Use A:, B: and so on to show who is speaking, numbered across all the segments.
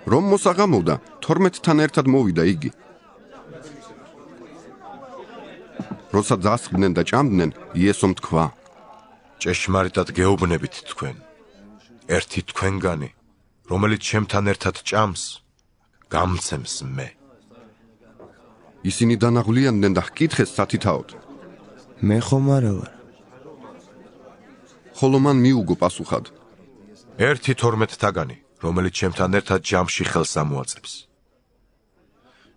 A: რომ მოსაღამოვდა, 12-თან ერთად მოვიდა იგი. როცა დასხდნენ და ჭამდნენ, იესომ თქვა:
B: ჭეშმარიტად გეუბნებით თქვენ, ერთი თქვენგანი, რომელიც ჩემთან ერთად ჭამს, გამცემს მე.
A: ისინი დანაღვლიანდნენ და ჰკითხეს სათითაოდ:
C: მე ხომ არა ვარ.
A: ხოლო მან მიუგო პასუხად:
B: ერთი 12-თაგანი, რომელიც ჩემთან ერთად ჯამში ხელს ამოაწებს.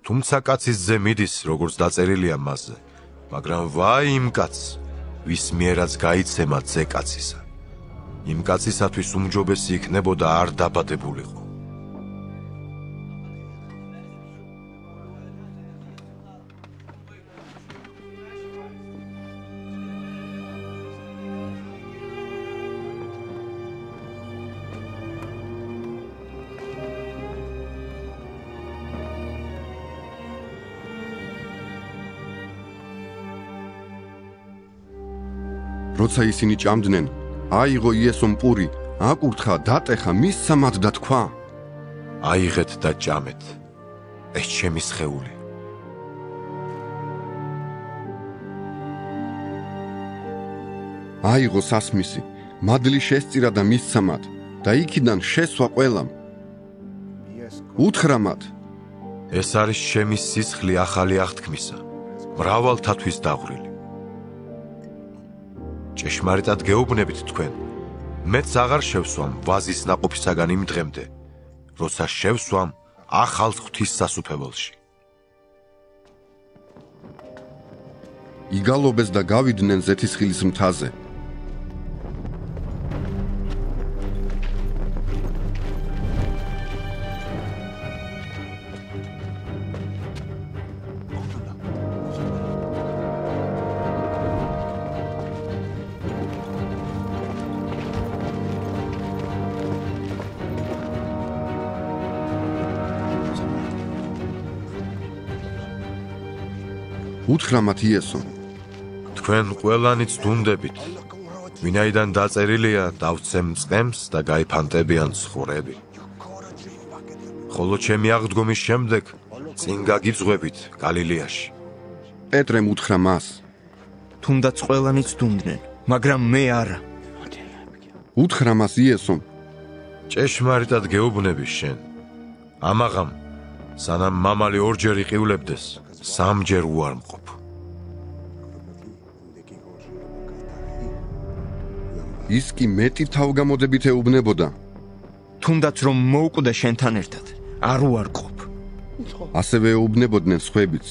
B: თუმცა კაცის ძე მიდის, როგორც დაწერილია მასზე, მაგრამ ვაი იმ კაცს, ვის მიერაც გაიცემა ძე კაცისა. იმ კაცისათვის უმჯობესი იქნებოდა არ დაბადებულიყო.
A: როცა ისინი ჭამდნენ, აიღო იესომ პური, აკურთხა, დატეხა, მისცა მათ და თქვა:
B: აიღეთ და ჭამეთ, ეს ჩემი სხეული.
A: აიღო სასმისი, მადლი შესწირა და მისცა მათ და იქიდან შესვა ყველამ. უთხრა მათ:
B: ეს არის ჩემი სისხლი ახალი აღთქმისა, მრავალთათვის დაღვრილი. ჭეშმარიტად გეუბნებით თქვენ, მეც აღარ შევსვამ ვაზის ნაყოფისაგან იმ დღემდე, როცა შევსვამ ახალ ღვთის სასუფეველში.
A: იგალობეს და გავიდნენ ზეთისხილის მთაზე. უთხრა მათ იესომ:
B: თქვენ ყველანი ცდუნდებით, ვინაიდან დაწერილია დავცემ წყემს და გაიფანტებიან ცხვრები. ხოლო ჩემი აღდგომის შემდეგ წინ გაგიძღვებით გალილეაში.
A: პეტრემ უთხრა მას:
C: თუნდაც ყველანი ცდუნდნენ, მაგრამ მე არა.
A: უთხრა მას იესომ:
B: ჭეშმარიტად გეუბნები შენ, ამაღამ, სანამ მამალი ორჯერ იყივლებდეს, სამჯერ უარმყოფ.
A: ის კი მეტი თავგამოდებით ეუბნებოდა:
C: თუნდაც რომ მოვკვდე შენთან ერთად, არ უარყოფ.
A: ასევე ეუბნებოდნენ სხვებიც.